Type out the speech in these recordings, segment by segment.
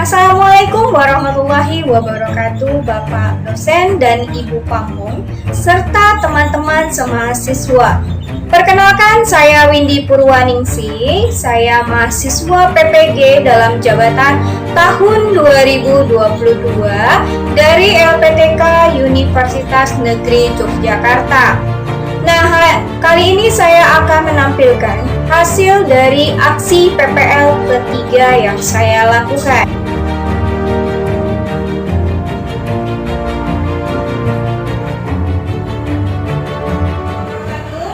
Assalamualaikum warahmatullahi wabarakatuh, Bapak dosen dan Ibu Pamung, serta teman-teman semahasiswa. Perkenalkan, saya Windy Purwaningsih, saya mahasiswa PPG dalam jabatan tahun 2022 dari LPTK Universitas Negeri Yogyakarta. Nah, kali ini saya akan menampilkan hasil dari aksi PPL ketiga yang saya lakukan.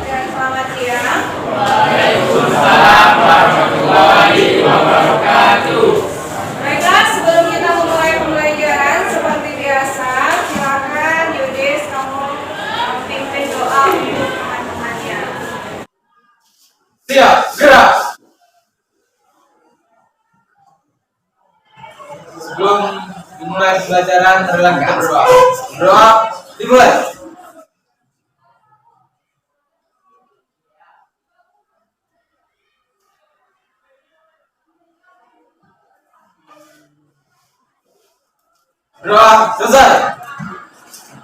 Dan selamat siang. Waalaikumsalam warahmatullahi wabarakatuh. Baiklah, sebelum kita memulai pembelajaran seperti biasa, silakan Yudis kamu pimpin doa untuk teman-temannya. Siap, gerak. Sebelum dimulai pembelajaran, marilah kita berdoa. Berdoa, dimulai. Berdoa selesai.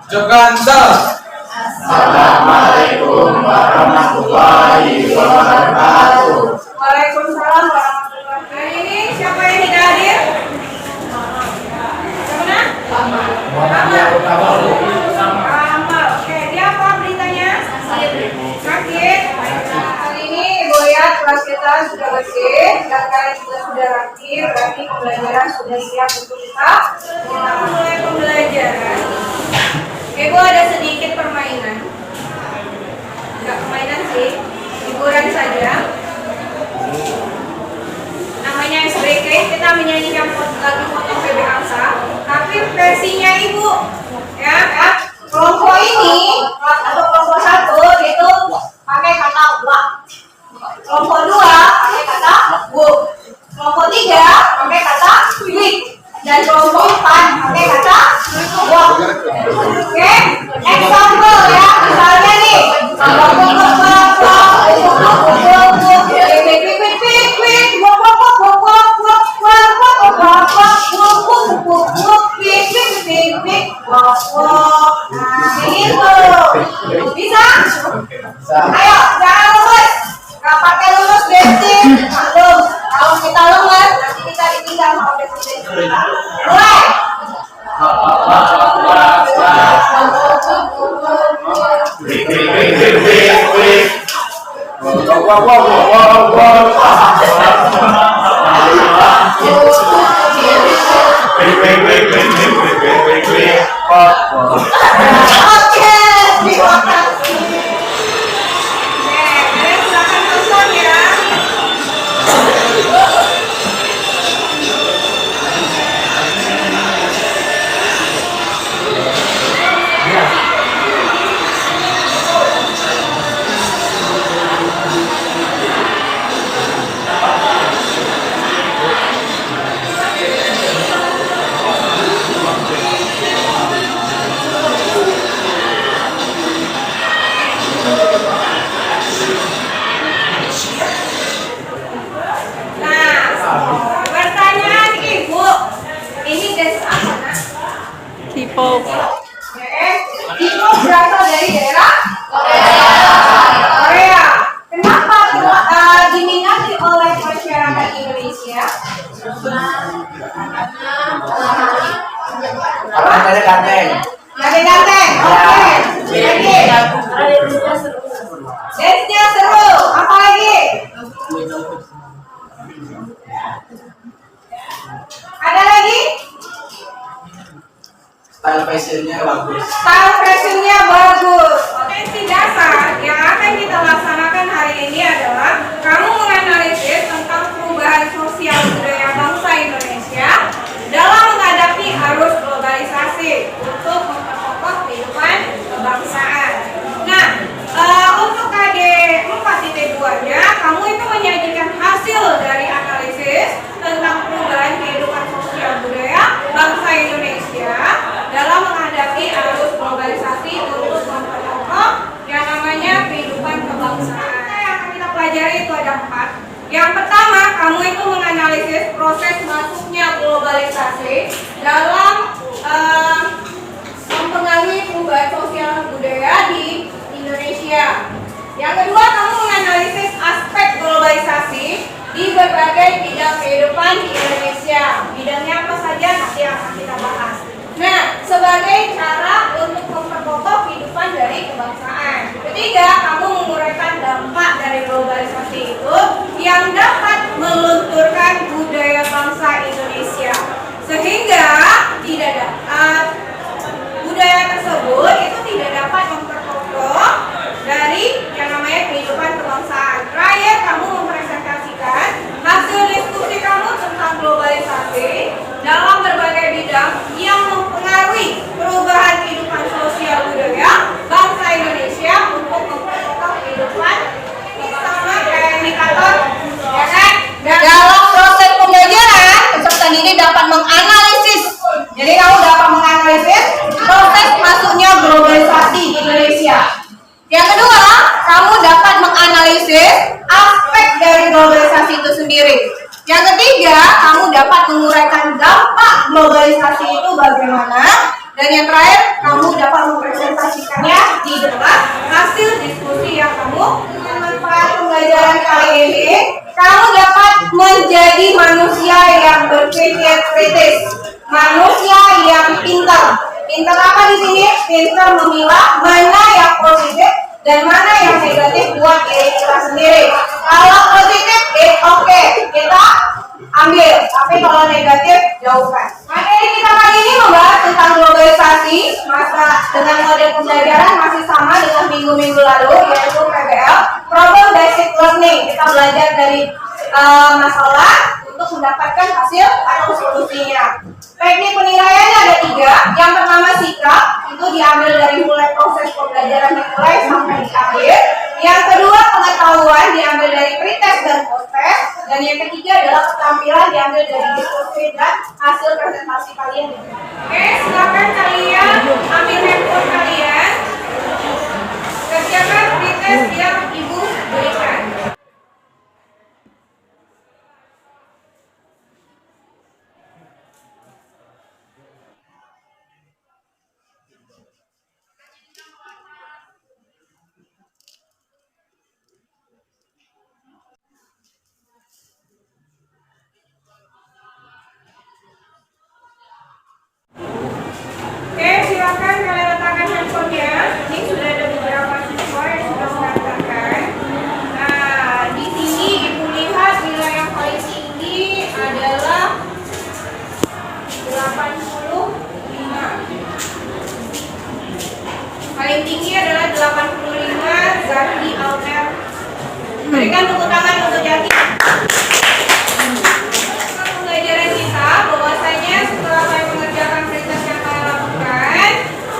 Ucapkan salam. Assalamualaikum warahmatullahi wabarakatuh. Waalaikumsalam warahmatullahi wabarakatuh. Nah, ini siapa yang tidak hadir? Amal. Oke, dia apa beritanya? Sakit. Hari ini Ibu lihat kelas kita sudah bersih dan kalian juga sudah rapi, berarti pembelajaran sudah siap untuk kita mulai pembelajaran. Ibu ada sedikit permainan. Enggak permainan sih, hiburan saja. Namanya SBK, kita menyanyikan lagu foto PB Angsa, tapi versinya Ibu. Ya. Kelompok ini atau kelompok 1 itu pakai kata wa. Kelompok 2 pakai kata bu. Kelompok 3 pakai kata wik. Dan kelompok 4 pakai kata wa. Oke? Example ya. Misalnya nih, bisa? Ayo, jangan lemes. Gak pakai lemes bensin. Maklum, kalau kita lemes nanti kita ditinggal sama bensin kita. Mulai. Oke, terima kasih. Silakan nonton ya. Pertanyaan Ibu, ini desa apa, Nak? K-pop. K-pop berasal dari daerah Korea. Kenapa diminati oleh masyarakat Indonesia? Ada ganteng. Ada ganteng, oke. Dance-nya seru, apa lagi? Ada lagi? Style fashionnya bagus. Style fashionnya bagus. Potensi dasar yang akan kita laksanakan hari ini adalah kamu menganalisis tentang perubahan sosial budaya bangsa Indonesia dalam menghadapi arus globalisasi untuk memperkokoh kehidupan kebangsaan. Nah, untuk KD 4.2-nya, kamu itu menyajikan hasil dari analisis tentang perubahan kehidupan sosial budaya bangsa Indonesia dalam menghadapi arus globalisasi untuk memperkokoh yang namanya kehidupan kebangsaan. Yang akan kita pelajari itu ada 4. Yang pertama, kamu itu menganalisis globalisasi dalam mempengaruhi perubahan sosial budaya di Indonesia. Yang kedua, kamu menganalisis aspek globalisasi di berbagai bidang kehidupan di Indonesia. Bidangnya apa saja nanti akan kita bahas. Nah, sebagai cara untuk memperkokoh kehidupan dari kebangsaan. Ketiga, kamu menguraikan dampak dari globalisasi itu yang dapat melunturkan budaya bangsa Indonesia. Sehingga tidak dapat budaya tersebut itu tidak dapat memperkokoh dari yang namanya kehidupan kebangsaan. Terakhir, kamu mempresentasikan hasil diskusi kamu tentang globalisasi dalam berbagai bidang yang mempengaruhi perubahan kehidupan sosial budaya bangsa Indonesia untuk memperkokoh kehidupan sama kayak indikator, ya kan? Dalam proses pembelajaran, peserta didik dapat menganalisis. Jadi kamu dapat menganalisis proses masuknya globalisasi di Indonesia. Yang kedua, kamu dapat menganalisis aspek dari globalisasi itu sendiri. Yang ketiga, kamu dapat menguraikan dampak globalisasi itu bagaimana. Dan yang terakhir, kamu dapat mempresentasikannya di dalam hasil diskusi yang kamu manfaat pembelajaran kali ini. Kamu dapat menjadi manusia yang berpikir kritis, manusia yang pintar. Pintar apa di sini? Pintar memilah mana yang positif dan mana yang negatif buat diri kita sendiri. Kalau positif, oke, kita ambil. Tapi kalau negatif, jauhkan. Materi kita kali ini membahas tentang globalisasi. Masa dengan model pembelajaran masih sama dengan minggu-minggu lalu, yaitu PBL, Problem Basic Learning. Kita belajar dari masalah untuk mendapatkan hasil atau solusinya. Teknik penilaiannya ada 3. Yang pertama sikap, itu diambil dari mulai proses pembelajaran dimulai sampai di akhir. Yang kedua pengetahuan, diambil dari pretest dan posttest. Dan yang ketiga adalah keterampilan, diambil dari diskusi dan hasil presentasi kalian. Oke, silakan kalian ambil handphone kalian, kerjakan pretest yang ibu berikan. Oke, silakan kalian letakkan handphonenya. Ini sudah ada beberapa siswa yang sudah mengatakan. Nah, di sini ibu lihat nilai yang paling tinggi adalah 85. Paling tinggi adalah 85 Zaki Almer. Berikan tepuk tangan untuk Zaki. Pembelajaran kita bahwasanya setelah kalian mengerjakan pretest yang kalian lakukan,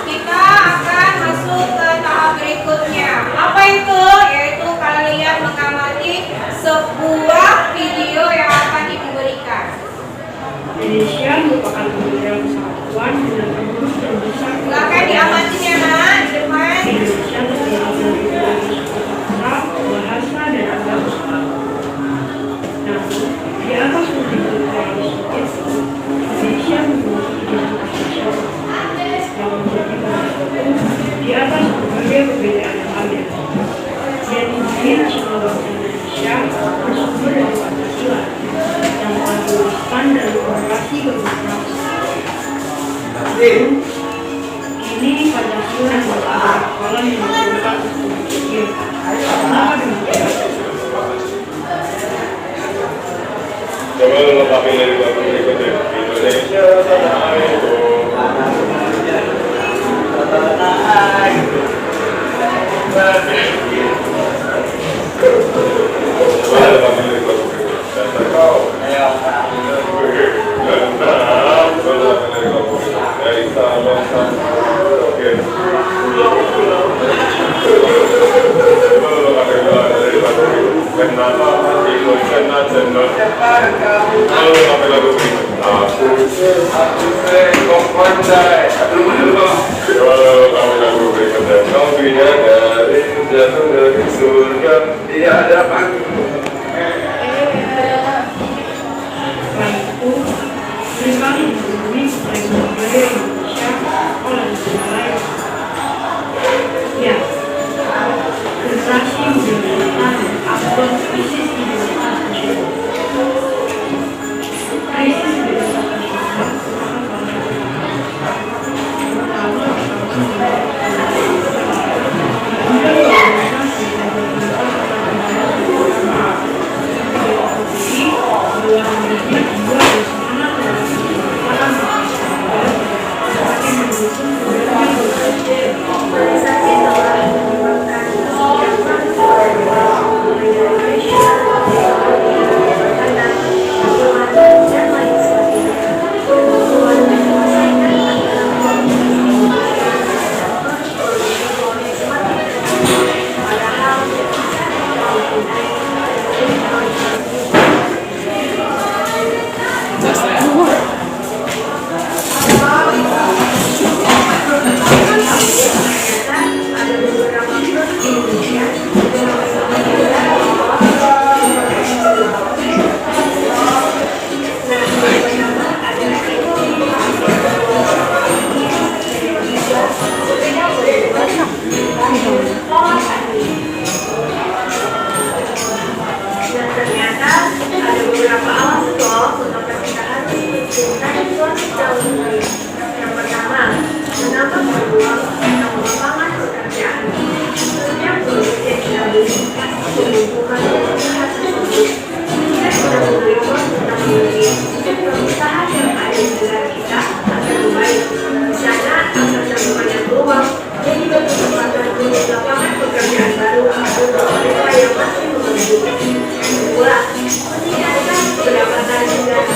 kita akan masuk ke tahap berikutnya. Apa itu? Yaitu kalian mengamati sebuah video yang akan ibu berikan. Indonesia merupakan negara kesatuan dengan penduduk terbesar. Silakan diamati ya nak, di depan. Indonesia terdiri dari bangsa, bahasa, dan agama. Namun, di atas begitu tersebut, Indonesia memiliki identitas nasional yang menjadi bersatu di atas berbagai perbedaan yang ada. Identitas nasional bangsa Indonesia bersumber dari Pancasila yang telah diluluskan dari Deklarasi Kebebasan. Ini Pancasila yang merupakan hafalan yang dibuka untuk berpikir. Kenapa demikian? Coba lo pakai dari lagu berikutnya. Indonesia tanah airku. Coba lo pakai dari lagu berikutnya. Dasar kau. Ganteng. Coba lo pakai dari lagu berikutnya. Dari Sabang sampai Oke. Coba lo pakai dari lagu berikutnya. Kenapa hatiku cenat-cenat? Lalu sampai lagu berikutnya. Aku sengkong pandai. Lalu sampai lagu berikutnya. Kau bidadari jatuh dari surga di hadapanku. Selain itu, terima Ada suatu tahun yang pertama, menambah peluang atau lapangan pekerjaan. Setiap proyek yang dilakukan mengumpulkan usaha tersebut tidak pernah memberi waktu bagi perusahaan yang ada di negara kita agar baik. Di sana akan sangat banyak peluang dan juga kesempatan untuk lapangan pekerjaan baru untuk mereka yang masih menunggu. Kedua, meningkatkan pendapatan negara.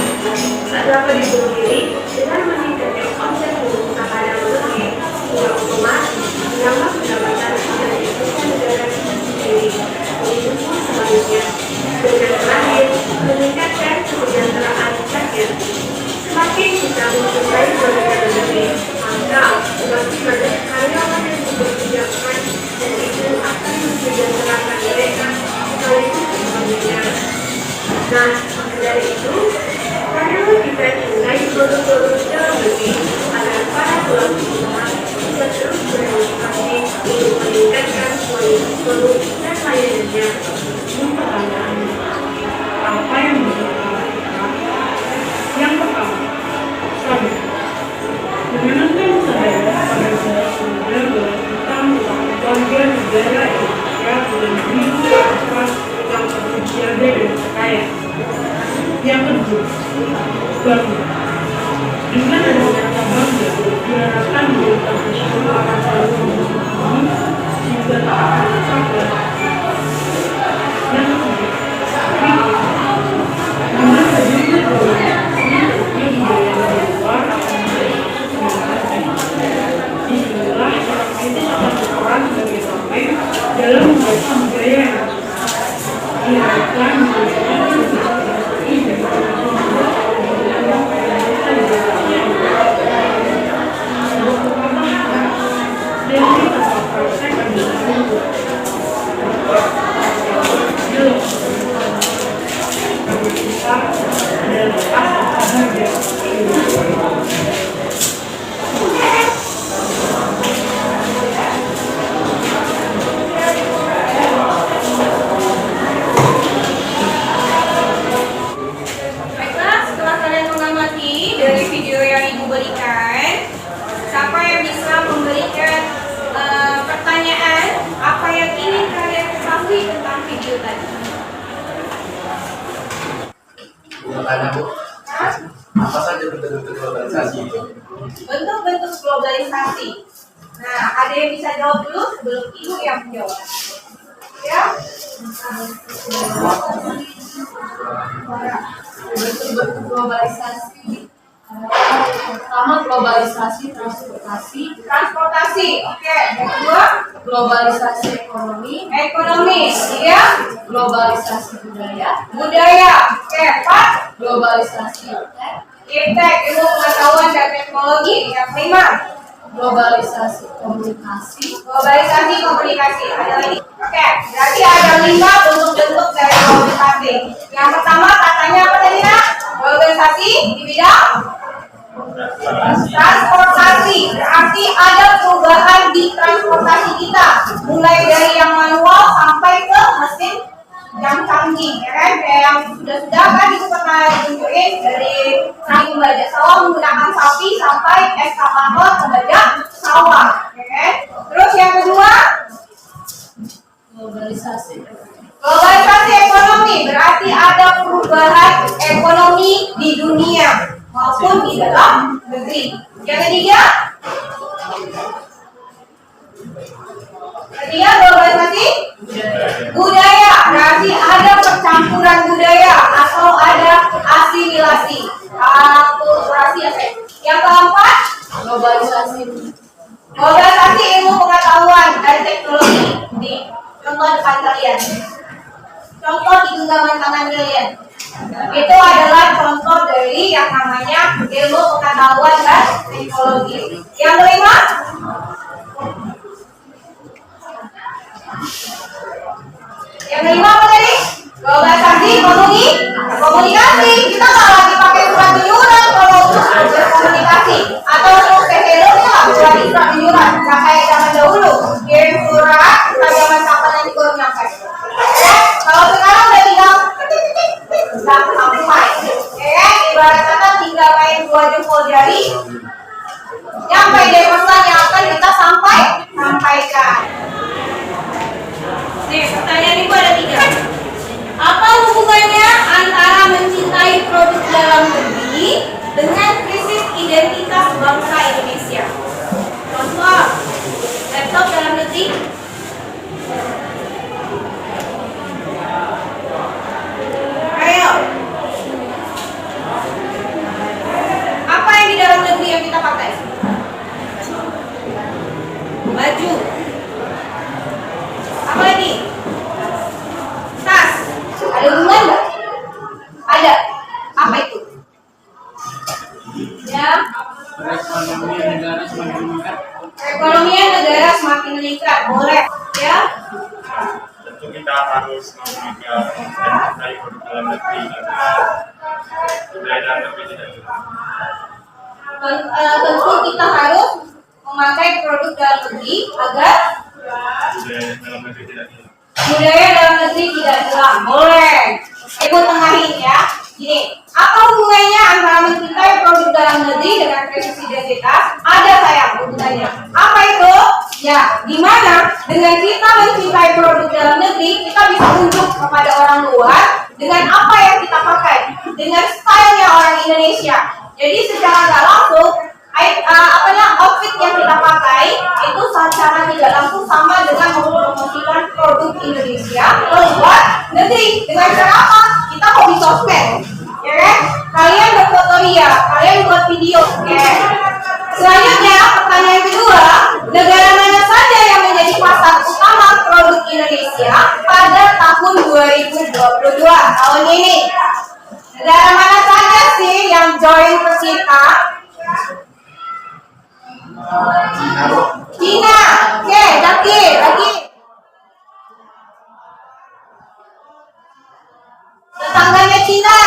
Dapat dipungkiri dengan meningkatnya omset pengusaha dalam negeri hingga otomatis menambah pendapatan dari usaha negara itu sendiri. Begitu pun sebaliknya. Dan terakhir, meningkatkan kesejahteraan rakyat. Semakin kita mencintai negara negeri, maka semakin banyak karyawan yang dipekerjakan dan itu akan mensejahterakan mereka sekaligus semuanya. Nah, maka dari itu, karyawan kita nilai produk-produk dalam negeri agar para pelaku usaha bisa terus berinovasi untuk meningkatkan kualitas produk dan layanannya. Pertanyaannya, apa yang bisa kita lakukan? Yang pertama, satu, menanamkan sadar pada sumber tentang warga negara Indonesia dengan jiwa atas tentang tersedia dan kaya. Yang kedua, bangga. Dengan adanya rasa bangga, diharapkan bangsa nasional akan selalu membangun sehingga tak akan tercapai. Yang ketiga, dengan adanya budaya luar, inilah itu akan berperan sebagai tameng dalam membaca budaya yang diharapkan Baiklah, setelah kalian mengamati dari video yang Ibu berikan, siapa yang bisa memberikan pertanyaan apa yang ingin kalian ketahui tentang video tadi? Tanya Bu, apa saja bentuk-bentuk globalisasi itu? Bentuk-bentuk globalisasi. Nah, ada yang bisa jawab dulu sebelum Ibu yang menjawab? Ya? Bentuk-bentuk globalisasi. Pertama, globalisasi transportasi. Transportasi, oke. Yang kedua, Globalisasi ekonomi. ekonomi, ya. Globalisasi budaya. Budaya, oke. Empat, Globalisasi iptek, ilmu pengetahuan dan teknologi. Yang kelima, globalisasi komunikasi. globalisasi komunikasi. Ada lagi? Oke, berarti ada 5 bentuk-bentuk dari globalisasi. Yang pertama katanya apa tadi nak? Globalisasi di bidang transportasi. Berarti ada perubahan di transportasi kita, mulai dari yang manual sampai ke mesin yang canggih, ya kan? Kayak yang sudah kan itu pernah ditunjukin dari perahu bajak sawah menggunakan sapi sampai eskavator pembajak sawah, ya kan? Terus yang kedua, Globalisasi globalisasi ekonomi. Berarti ada perubahan ekonomi di dunia maupun di dalam negeri. Yang ketiga, globalisasi budaya. Berarti ada percampuran budaya atau ada asimilasi, akulturasi ya. Yang keempat, globalisasi globalisasi ilmu pengetahuan dan teknologi. Di contoh depan kalian, contoh di genggaman tangan kalian, itu adalah contoh dari yang namanya ilmu pengetahuan dan teknologi. Yang kelima, apa tadi? Globalisasi komunikasi. Kita nggak lagi pakai surat menyurat kalau untuk berkomunikasi, atau untuk hello nya nggak buat surat menyurat, nggak kayak zaman dahulu kirim surat zaman kapan nanti baru nyampe. Kalau sekarang udah tinggal nggak sampai, ya ibarat kata tinggal main jempol jari. Nyampe deh pesan yang akan kita sampaikan. Nih, pertanyaan ibu ada 3. Apa hubungannya antara mencintai produk dalam negeri dengan krisis identitas bangsa Indonesia? Contoh, laptop dalam negeri. Ayo. Apa yang di dalam negeri yang kita pakai? Baju. Apa lagi? Tas. Ada hubungan nggak? Ada. Apa itu? Ya. Perekonomian negara semakin meningkat. Boleh. Ya. Tentu kita harus memiliki dan mencintai produk dalam negeri dan budaya dalam negeri tidak juga. Tentu kita harus memakai produk dalam negeri agar Budaya dalam negeri tidak hilang. budaya dalam negeri tidak hilang. Boleh. Ibu tengahin ya. Gini, apa hubungannya antara mencintai produk dalam negeri dengan krisis identitas? Ada sayang hubungannya. Apa itu? Ya, gimana dengan kita mencintai produk dalam negeri, kita bisa tunjuk kepada orang luar dengan apa yang kita pakai, dengan stylenya orang Indonesia. Jadi secara nggak langsung, outfit yang kita pakai itu secara tidak langsung sama dengan mempromosikan produk Indonesia ke luar negeri. Dengan cara apa? Kita hobi sosmed, ya kan? Kalian berfoto ria, kalian buat video, ya. Selanjutnya, pertanyaan kedua, negara mana saja yang menjadi pasar utama produk Indonesia pada tahun 2022 tahun ini? Negara mana saja sih yang join ke kita? Cina. Oke, lagi. Tetangganya Cina.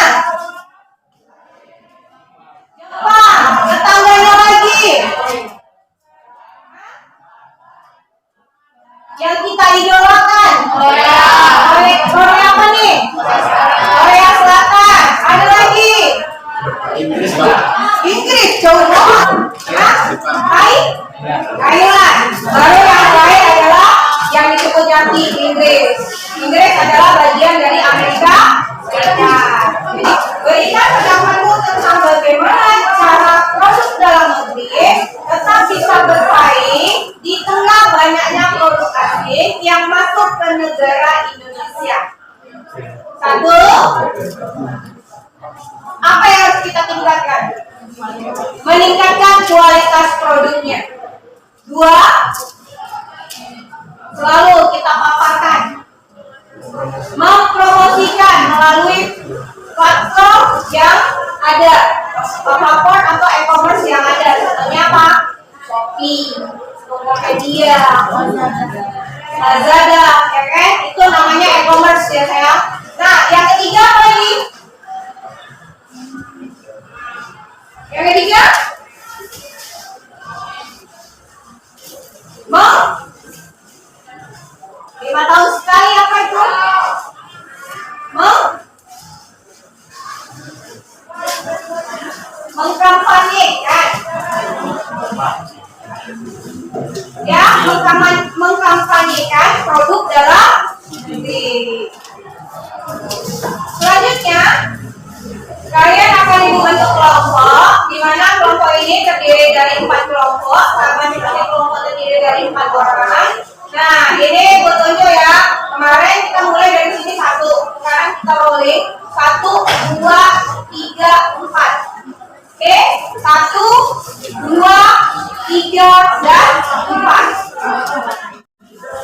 Jepang. Tetangganya lagi. Yang kita idolakan. Korea apa nih? Korea Selatan. Ada lagi. Inggris, Pak. Inggris, jauh banget. Thailand. Baru yang lain adalah yang disebut nanti Inggris. Inggris adalah bagian dari Amerika Serikat. Jadi berikan pendampatmu tentang bagaimana cara produk dalam negeri tetap bisa bersaing di tengah banyaknya produk asing yang masuk ke negara Indonesia. 1. Apa yang harus kita tingkatkan? Meningkatkan kualitas produknya. 2. Selalu kita paparkan, mempromosikan melalui platform yang ada, platform atau e-commerce yang ada. Contohnya apa? Shopee, Tokopedia, Lazada, ya kan? Itu namanya e-commerce ya sayang. Nah, yang ketiga apa lagi? Yang ketiga, mau 5 tahun sekali apa itu? Mau mengkampanyekan, ya, mengkampanyekan produk dalam negeri. Selanjutnya, kalian akan dibentuk kelompok, di mana kelompok ini terdiri dari 4 kelompok, sama seperti kelompok terdiri dari 4 orang. Nah, ini gue tunjuk ya. Kemarin kita mulai dari sini 1, sekarang kita rolling 1, 2, 3, 4. Oke, 1, 2, 3, dan 4.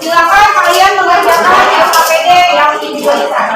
Silakan kalian mengerjakan SKPD yang diberikan.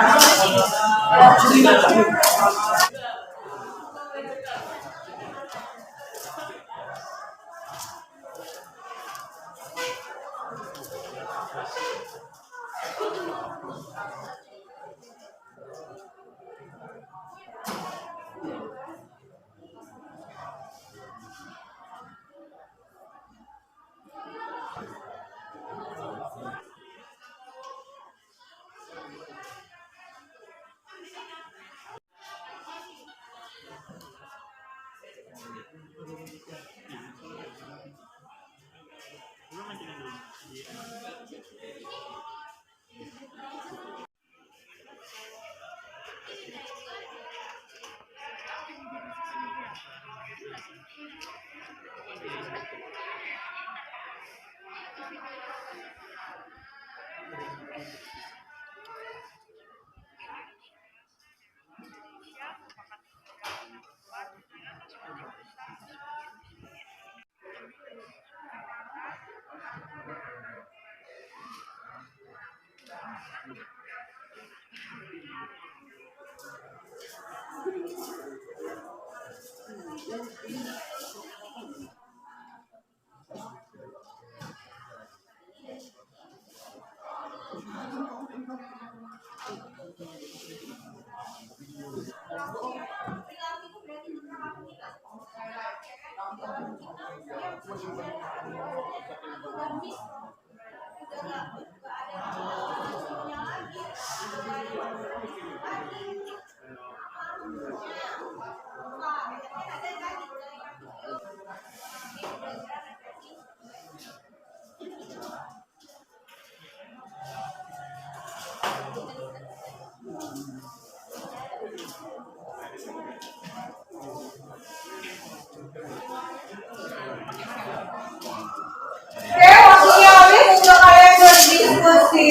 Oke, waktunya habis untuk kalian berdiskusi.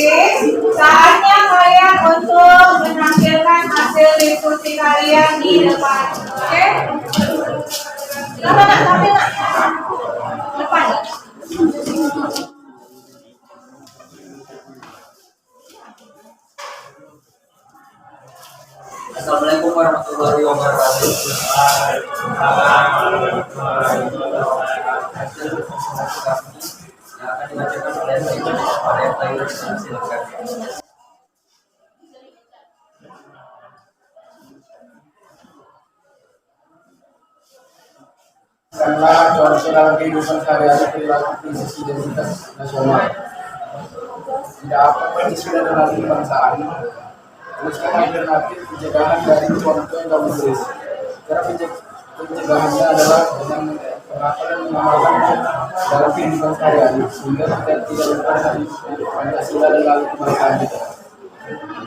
Saatnya kalian untuk menampilkan hasil diskusi kalian di depan. Oke? Silakan nak, tampil nak. Depan. Assalamualaikum warahmatullahi wabarakatuh. Yang akan dibacakan oleh Saya Tayyib. Silakan. Karena contoh dalam kehidupan sehari-hari perilaku krisis identitas nasional. Tidak apa yang sudah dalam kebangsaan. Teruskan alternatif pencegahan dari contoh yang kamu tulis. Cara pencegahannya adalah dengan mengamalkan dan mengamalkan dalam kehidupan sehari-hari sehingga kita tidak lupa dari Pancasila dan lalu kebangsaan kita.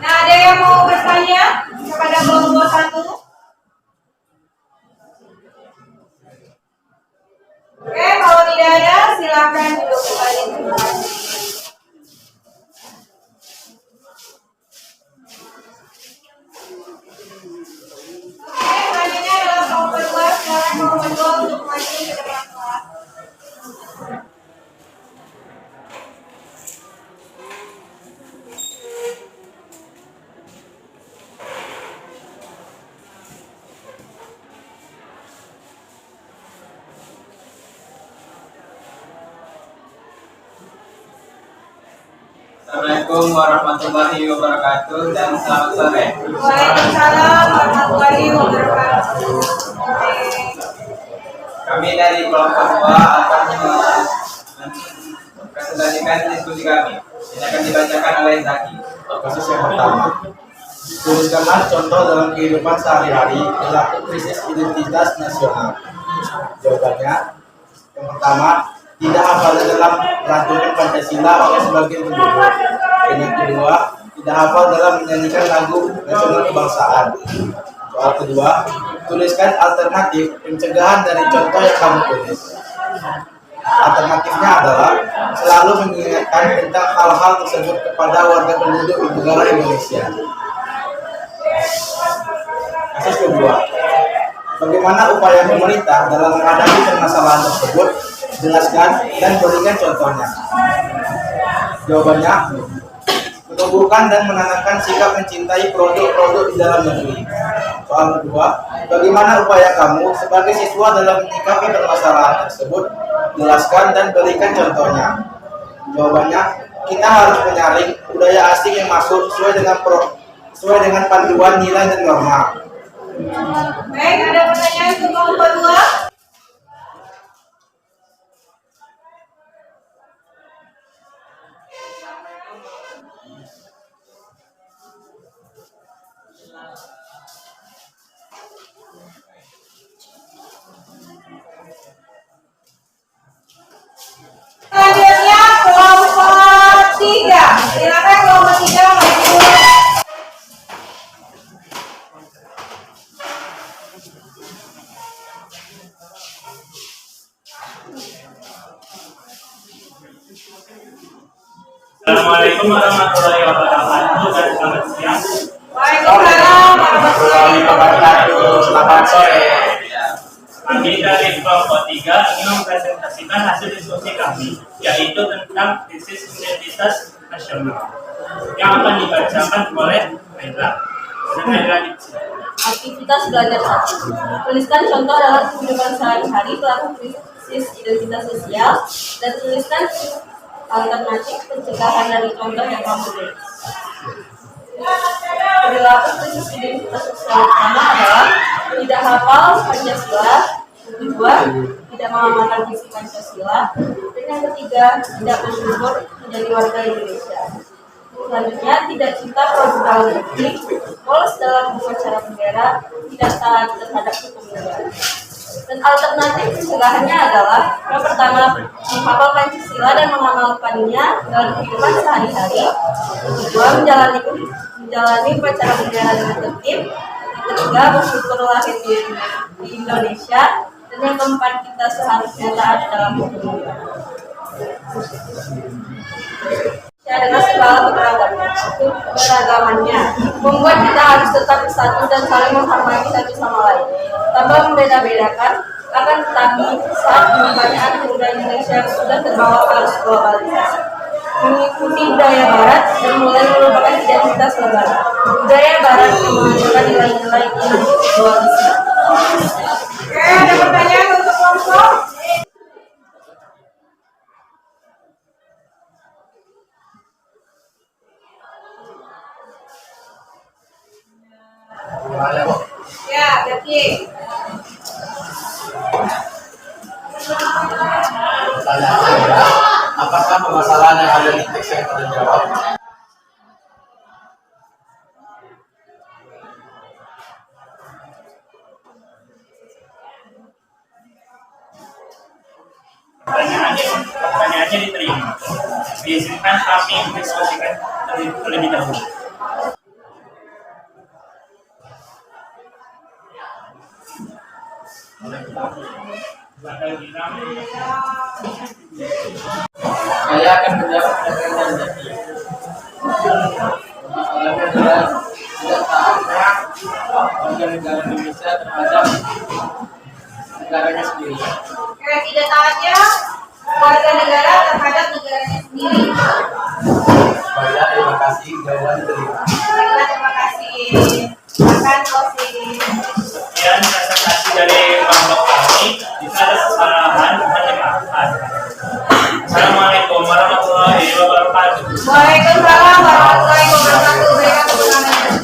Nah, ada yang mau bertanya kepada kelompok 1? Oke, kalau tidak ada, silakan duduk kembali. Oke, selanjutnya adalah kelompok 2. Silakan kelompok 2 untuk maju ke depan kelas. Assalamualaikum warahmatullahi wabarakatuh dan selamat sore. Waalaikumsalam warahmatullahi wabarakatuh. Oke. Kami dari kelompok 2 akan presentasikan diskusi kami. Ini akan dibacakan oleh Zaki. Kasus yang pertama, tuliskanlah contoh dalam kehidupan sehari-hari perilaku krisis identitas nasional. Jawabannya, yang pertama, tidak hafal dalam melantunkan Pancasila oleh sebagian penduduk. Dan yang kedua, tidak hafal dalam menyanyikan lagu nasional kebangsaan. Soal kedua, tuliskan alternatif pencegahan dari contoh yang kamu tulis. Alternatifnya adalah selalu mengingatkan tentang hal-hal tersebut kepada warga penduduk negara Indonesia. Kasus kedua, bagaimana upaya pemerintah dalam menghadapi permasalahan tersebut? Jelaskan dan berikan contohnya. Jawabannya, menumbuhkan dan menanamkan sikap mencintai produk-produk di dalam negeri. Soal kedua, bagaimana upaya kamu sebagai siswa dalam menyikapi permasalahan tersebut? Jelaskan dan berikan contohnya. Jawabannya, kita harus menyaring budaya asing yang masuk sesuai dengan panduan nilai dan norma. Baik, ada pertanyaan untuk kelompok 2? Assalamualaikum warahmatullahi wabarakatuh dan selamat siang. Waalaikumsalam warahmatullahi wabarakatuh. Selamat sore. Kami dari kelompok 3 ingin mempresentasikan hasil diskusi kami, yaitu tentang krisis identitas nasional yang akan dibacakan oleh Naila. Aktivitas belajar 1. Tuliskan contoh dalam kehidupan sehari-hari pelaku krisis identitas sosial dan tuliskan alternatif pencegahan dari contoh yang kamu tulis. Perilaku krisis identitas sosial pertama adalah tidak hafal Pancasila, kedua tidak mengamalkan visi Pancasila, dan yang ketiga tidak bersyukur menjadi warga Indonesia. Selanjutnya tidak cinta produk dalam negeri, polos dalam upacara bendera, tidak taat terhadap hukum negara. Dan alternatif pencegahannya adalah yang pertama menghafal Pancasila dan mengamalkannya dalam kehidupan sehari-hari, yang kedua menjalani upacara bendera dengan tertib, yang ketiga bersyukur lahir di Indonesia, dan yang keempat kita seharusnya taat dalam hukum negara. Dengan segala keberagamannya, membuat kita harus tetap bersatu dan saling menghormati satu sama lain, tanpa membeda-bedakan. Akan tetapi, saat kebanyakan pemuda Indonesia sudah terbawa arus globalisasi, mengikuti budaya Barat dan mulai melupakan identitas negara. Budaya Barat yang menghasilkan nilai-nilai individualisme. Oke, ada pertanyaan untuk kelompok? Ya, Becky. Pertanyaan saya, apakah permasalahan yang ada di teks yang terjawab? Pertanyaannya diterima. Diizinkan kami mendiskusikan terlebih dahulu. Saya akan menjawab pertanyaan tadi. Masalahnya adalah tidak taatnya warga negara Indonesia terhadap negaranya sendiri. Oke, tidak taatnya warga negara terhadap negaranya sendiri. Baiklah, terima kasih. Jawaban diterima. Baiklah, terima kasih. Akan closing. Sekian presentasi dari kelompok kami. Jika ada kesalahan, mohon dimaafkan. Assalamualaikum warahmatullahi wabarakatuh. Waalaikumsalam warahmatullahi wabarakatuh. Berikan tepuk tangan.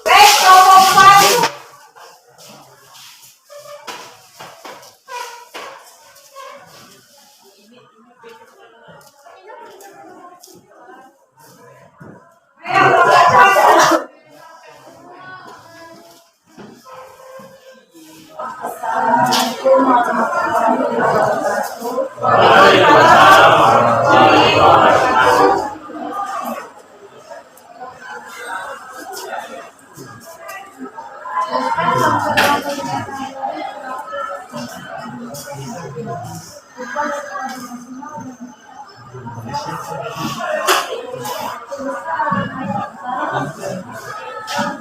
Baik, kelompok 4. Ayo, kelompok 4.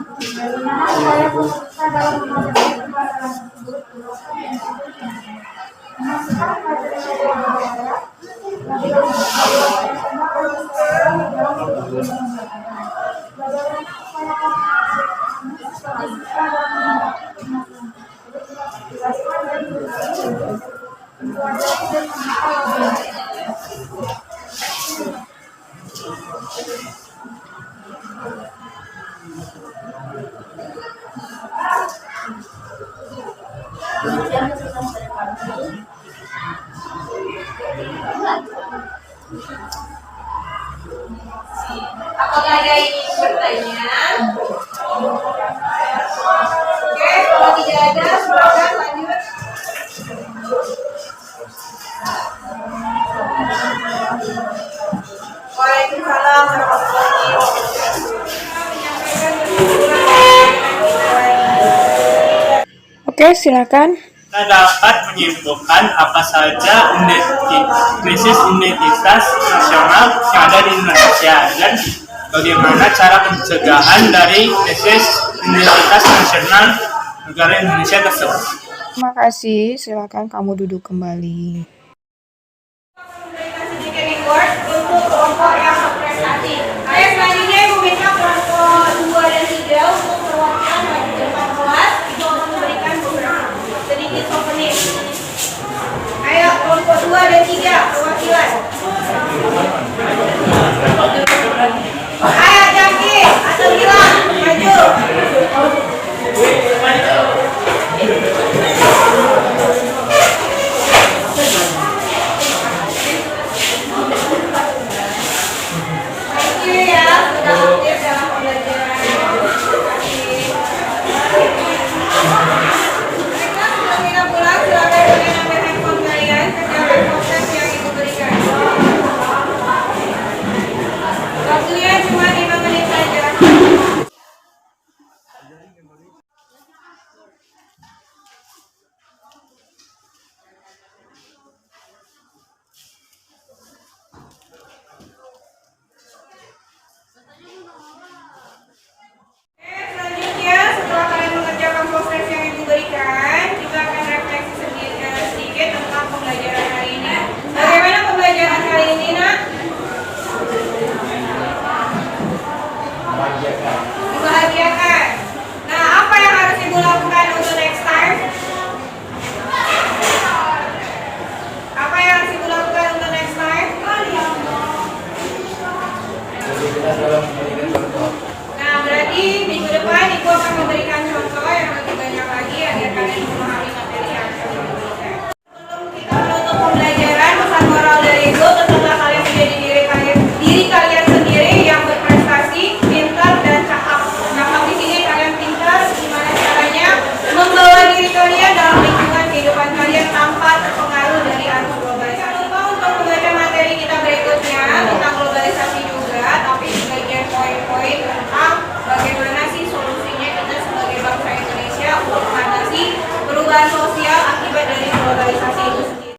Assalamualaikum warahmatullahi wabarakatuh. Waalaikumsalam warahmatullahi wabarakatuh. Apakah ada yang ingin bertanya? Oke, kalau tidak ada, silakan lanjut. Waalaikumsalam warahmatullahi wabarakatuh. Oke, silakan. kita dapat menyimpulkan apa saja krisis identitas nasional yang ada di Indonesia dan bagaimana cara pencegahan dari krisis identitas nasional negara Indonesia tersebut. Terima kasih, silakan kamu duduk kembali. Memberikan sedikit reward untuk kelompok yang berprestasi. Ayo selanjutnya Ibu minta kelompok 2 dan 3 untuk perwakilan maju ke depan kelas untuk memberikan beberapa sedikit souvenir. Ayo kelompok 2 dan 3 perwakilan. Ayo Jaki atau Gilang maju. Thank you ya, sudah aktif dalam pembelajaran. Terima kasih. Baiklah, sebelum kita pulang, silakan kalian ambil handphone kalian, kerjakan proses yang Ibu berikan. Waktunya cuma 5 menit saja. Selanjutnya, setelah kalian mengerjakan proses yang Ibu berikan, kita akan refleksi sedikit tentang pembelajaran hari ini. Bagaimana pembelajaran hari ini, Nak? Membahagiakan. Nah, apa yang harus Ibu lakukan untuk next time? Apa yang harus Ibu lakukan untuk next time? Nah, berarti minggu depan Ibu akan memberikan contoh yang lebih banyak lagi agar kalian memahami materi yang akan Ibu berikan. Sebelum kita menutup pembelajaran, pesan moral dari Ibu, tetaplah kalian menjadi diri kalian sendiri yang berprestasi, pintar dan cakap. Cakap di sini kalian pintar, gimana caranya membawa diri kalian dalam lingkungan kehidupan kalian tanpa terpengaruh dari arus globalisasi. Jangan lupa untuk membaca materi kita berikutnya tentang globalisasi juga, tapi di bagian poin-poin tentang bagaimana sih solusinya kita sebagai bangsa Indonesia untuk mengatasi perubahan sosial akibat dari globalisasi itu sendiri.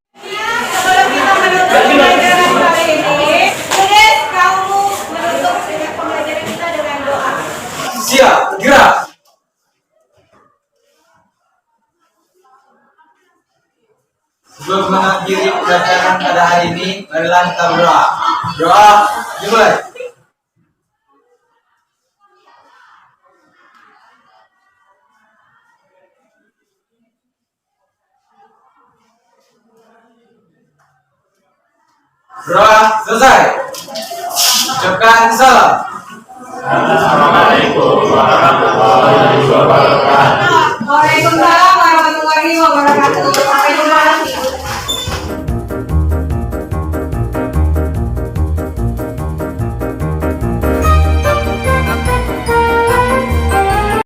Sebelum kita menutup pembelajaran kali ini, Guys, kamu menutup pembelajaran kita dengan doa. Siap, gerak. Sebelum mengakhiri pelajaran pada hari ini, marilah kita berdoa. Doa, dimulai. Doa selesai. Ucapkan salam. Assalamualaikum warahmatullahi wabarakatuh. Waalaikumsalam.